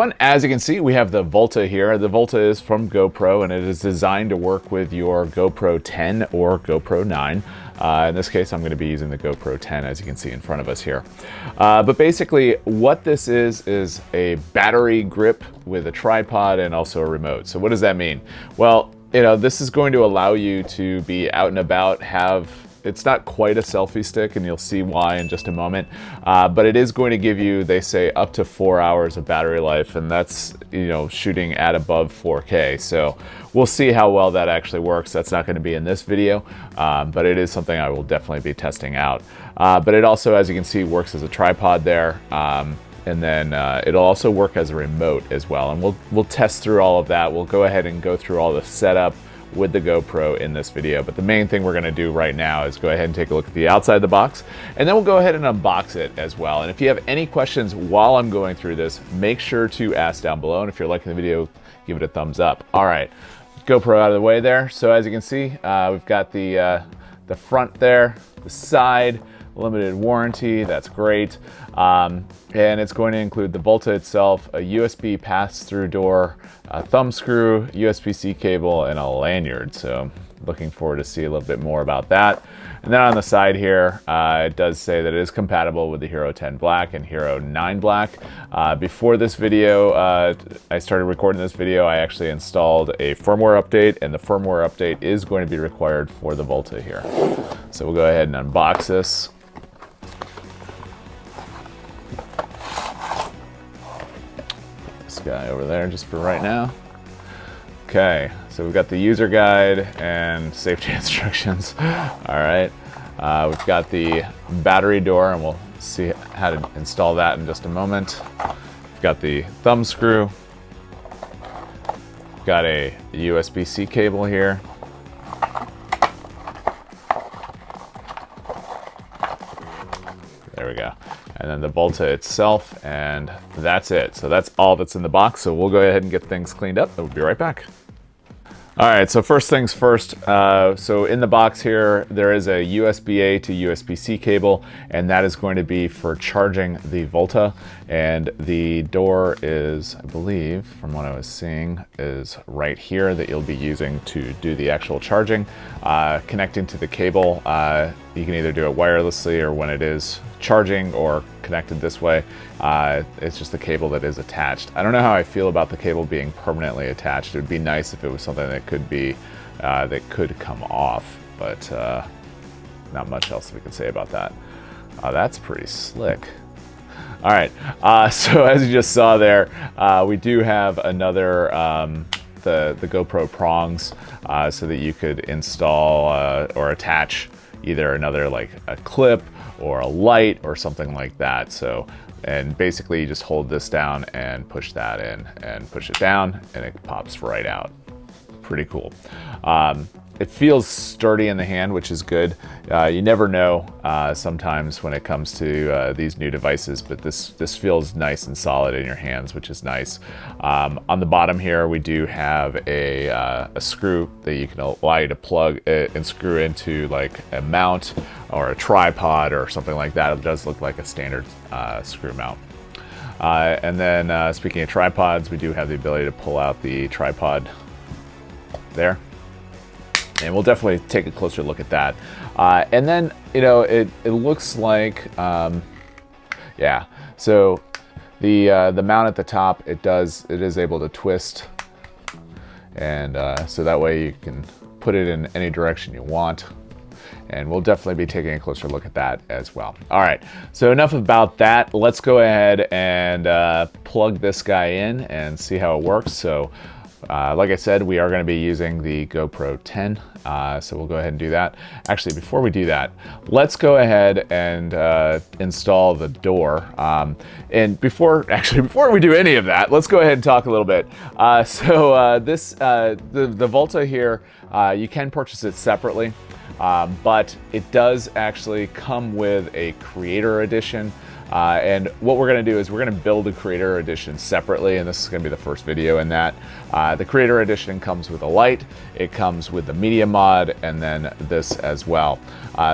everyone. As you can see, we have the Volta here. The Volta is from GoPro and it is designed to work with your GoPro 10 or GoPro 9. In this case, I'm going to be using the GoPro 10, as you can see in front of us here. But basically, what this is a battery grip with a tripod and also a remote. So what does that mean? Well, this is going to allow you to be out and about, it's not quite a selfie stick, and you'll see why in just a moment, but it is going to give you, they say, up to 4 hours of battery life, and that's, shooting at above 4K. So we'll see how well that actually works. That's not going to be in this video, but it is something I will definitely be testing out. But it also, as you can see, works as a tripod there, and then it'll also work as a remote as well. And we'll test through all of that. We'll go ahead and go through all the setup with the GoPro in this video, but the main thing we're going to do right now is go ahead and take a look at the outside of the box, and then we'll go ahead and unbox it as well. And if you have any questions while I'm going through this, make sure to ask down below, and if you're liking the video, give it a thumbs up. All right, GoPro out of the way there. So as you can see, we've got the front there, the side, limited warranty, that's great. And it's going to include the Volta itself, a USB pass-through door, a thumb screw, USB-C cable, and a lanyard. So looking forward to see a little bit more about that. And then on the side here, it does say that it is compatible with the HERO10 Black and HERO9 Black. Before this video, I started recording this video, I actually installed a firmware update, and the firmware update is going to be required for the Volta here. So we'll go ahead and unbox this. Guy over there just for right now. Okay, so we've got the user guide and safety instructions. All right, we've got the battery door, and we'll see how to install that in just a moment. We've got the thumb screw. We've got a USB-C cable here. There we go. And then the Volta itself, and that's it. So that's all that's in the box. So we'll go ahead and get things cleaned up, and we'll be right back. All right, so first things first. So in the box here, there is a USB-A to USB-C cable, and that is going to be for charging the Volta. And the door is, I believe, from what I was seeing, is right here that you'll be using to do the actual charging. Connecting to the cable, you can either do it wirelessly or when it is charging or connected this way. It's just the cable that is attached. I don't know how I feel about the cable being permanently attached. It would be nice if it was something that could be, that could come off, but not much else we can say about that. That's pretty slick. All right, so as you just saw there, we do have another, the GoPro prongs, so that you could install or attach either another, like a clip or a light or something like that. So, and basically you just hold this down and push that in and push it down, and it pops right out. Pretty cool. It feels sturdy in the hand, which is good. You never know sometimes when it comes to these new devices, but this feels nice and solid in your hands, which is nice. On the bottom here, we do have a screw that you can allow you to plug and screw into like a mount or a tripod or something like that. It does look like a standard screw mount. And then speaking of tripods, we do have the ability to pull out the tripod there. And we'll definitely take a closer look at that. And then, it looks like, yeah. So the mount at the top, it is able to twist, and so that way you can put it in any direction you want. And we'll definitely be taking a closer look at that as well. All right, so enough about that. Let's go ahead and plug this guy in and see how it works. So like I said, we are going to be using the GoPro 10, so we'll go ahead and do that. Actually, before we do that, let's go ahead and install the door. And before we do any of that, let's go ahead and talk a little bit. The Volta here, you can purchase it separately, but it does actually come with a Creator Edition. And what we're going to do is we're going to build a Creator Edition separately, and this is going to be the first video in that. The Creator Edition comes with a light, it comes with the media mod, and then this as well.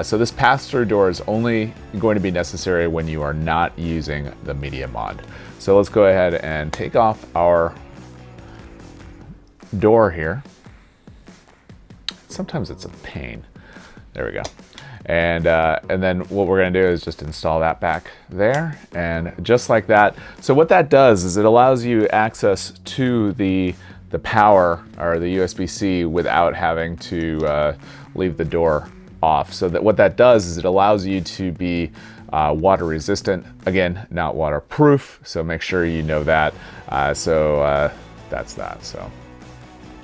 So this pass-through door is only going to be necessary when you are not using the media mod. So let's go ahead and take off our door here. Sometimes it's a pain. There we go. And then what we're going to do is just install that back there, and just like that. So what that does is it allows you access to the power or the USB-C without having to leave the door off. So that what that does is it allows you to be water resistant. Again, not waterproof, so make sure you know that. That's that. So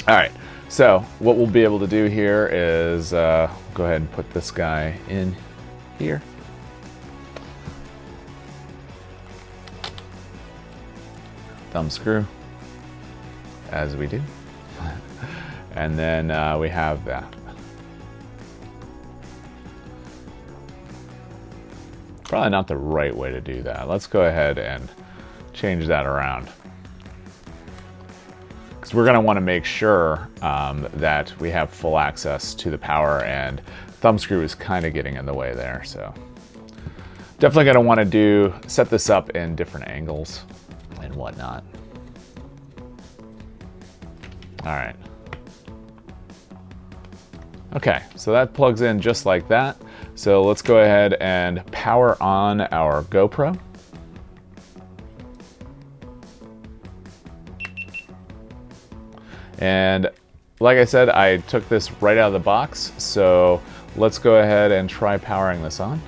all right. So what we'll be able to do here is go ahead and put this guy in here. Thumb screw, as we do. And then we have that. Probably not the right way to do that. Let's go ahead and change that around. Because we're going to want to make sure that we have full access to the power, and thumb screw is kind of getting in the way there. So definitely going to want to set this up in different angles and whatnot. All right. Okay, so that plugs in just like that. So let's go ahead and power on our GoPro. And like I said, I took this right out of the box, so let's go ahead and try powering this on.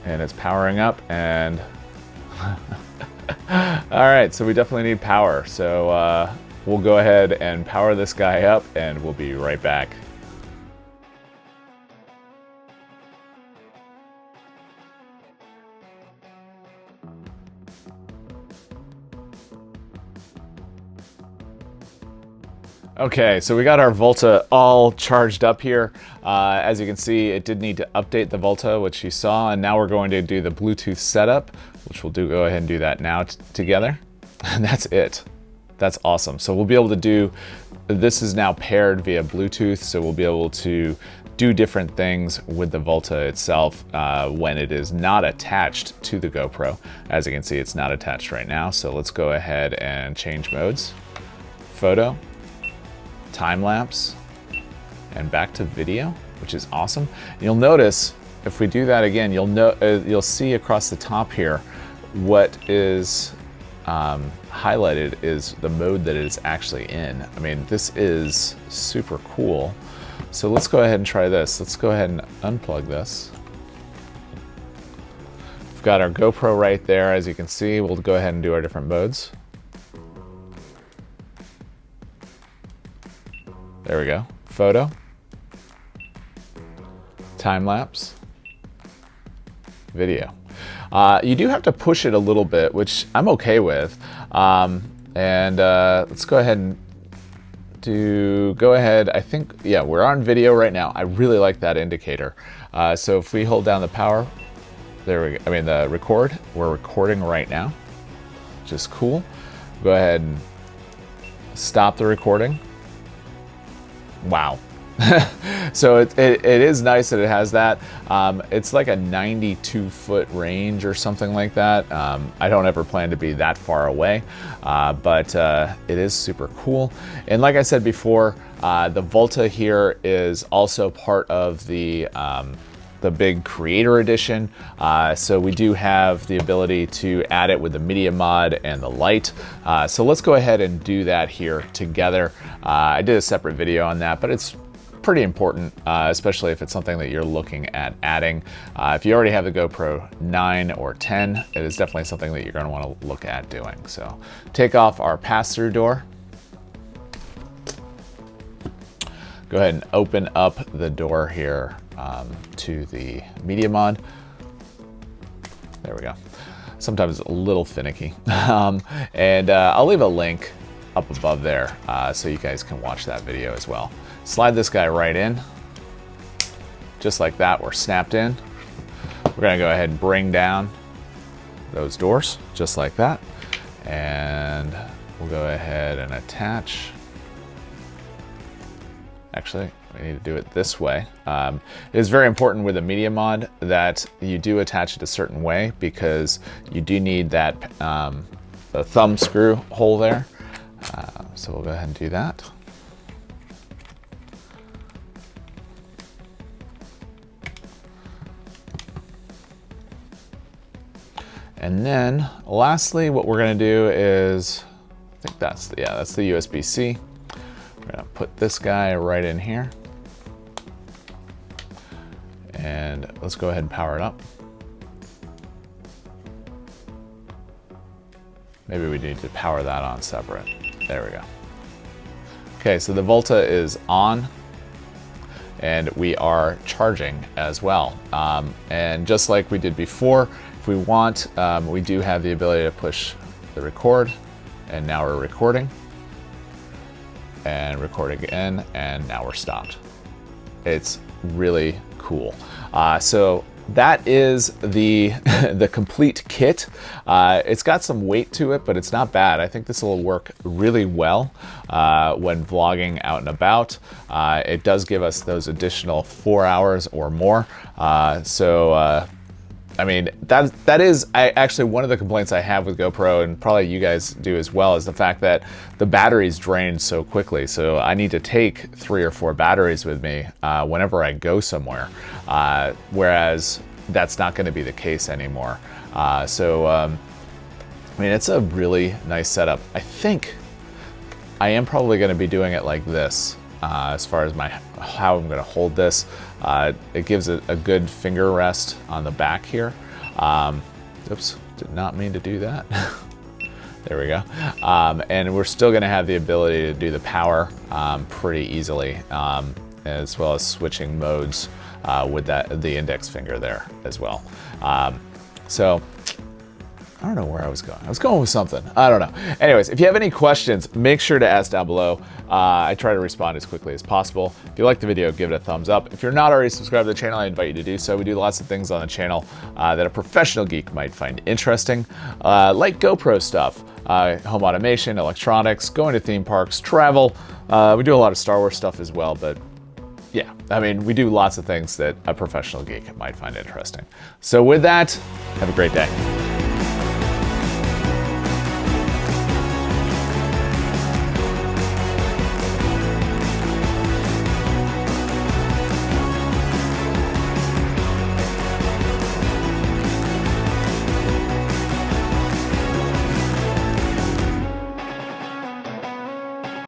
And it's powering up, and all right, so we definitely need power. So we'll go ahead and power this guy up, and we'll be right back. Okay, so we got our Volta all charged up here. As you can see, it did need to update the Volta, which you saw, and now we're going to do the Bluetooth setup, which we'll go ahead and do that now together. And that's it. That's awesome. So we'll be able to do, this is now paired via Bluetooth, so we'll be able to do different things with the Volta itself when it is not attached to the GoPro. As you can see, it's not attached right now, so let's go ahead and change modes. Photo, time-lapse, and back to video, which is awesome. You'll notice if we do that again, you'll see across the top here what is highlighted is the mode that it's actually in. I mean, this is super cool. So let's go ahead and try this. Let's go ahead and unplug this. We've got our GoPro right there, as you can see. We'll go ahead and do our different modes. There we go. Photo, time-lapse, video. You do have to push it a little bit, which I'm okay with. Let's go ahead and I think, yeah, we're on video right now. I really like that indicator. So if we hold down the power, the record, we're recording right now, which is cool. Go ahead and stop the recording. Wow. So it is nice that it has that. It's like a 92-foot range or something like that. I don't ever plan to be that far away, but it is super cool. And like I said before, the Volta here is also part of the big Creator Edition. So we do have the ability to add it with the media mod and the light. So let's go ahead and do that here together. I did a separate video on that, but it's pretty important, especially if it's something that you're looking at adding. If you already have the GoPro 9 or 10, it is definitely something that you're going to want to look at doing. So take off our pass-through door. Go ahead and open up the door here to the media mod. There we go. Sometimes it's a little finicky. I'll leave a link up above there so you guys can watch that video as well. Slide this guy right in. just like that, we're snapped in. We're gonna go ahead and bring down those doors, just like that. And we'll go ahead and attach. Actually, we need to do it this way. It is very important with a media mod that you do attach it a certain way, because you do need that the thumb screw hole there. So we'll go ahead and do that. And then lastly, what we're gonna do is, I think that's the USB-C. We're gonna put this guy right in here. And let's go ahead and power it up. Maybe we need to power that on separate. There we go. Okay, so the Volta is on, and we are charging as well. And just like we did before, if we want, we do have the ability to push the record, and now we're recording, and recording again, and now we're stopped. It's really cool. So that is the the complete kit. It's got some weight to it, but it's not bad. I think this will work really well when vlogging out and about. It does give us those additional 4 hours or more. I mean, that is actually one of the complaints I have with GoPro, and probably you guys do as well, is the fact that the batteries drain so quickly. So I need to take 3 or 4 batteries with me whenever I go somewhere, whereas that's not going to be the case anymore. I mean, it's a really nice setup. I think I am probably going to be doing it like this. As far as how I'm going to hold this, it gives it a good finger rest on the back here. Oops, did not mean to do that. There we go. And we're still going to have the ability to do the power pretty easily, as well as switching modes with the index finger there as well. So I don't know where I was going. I was going with something. I don't know. Anyways, if you have any questions, make sure to ask down below. I try to respond as quickly as possible. If you like the video, give it a thumbs up. If you're not already subscribed to the channel, I invite you to do so. We do lots of things on the channel that a professional geek might find interesting, like GoPro stuff, home automation, electronics, going to theme parks, travel. We do a lot of Star Wars stuff as well, but yeah, I mean, we do lots of things that a professional geek might find interesting. So with that, have a great day.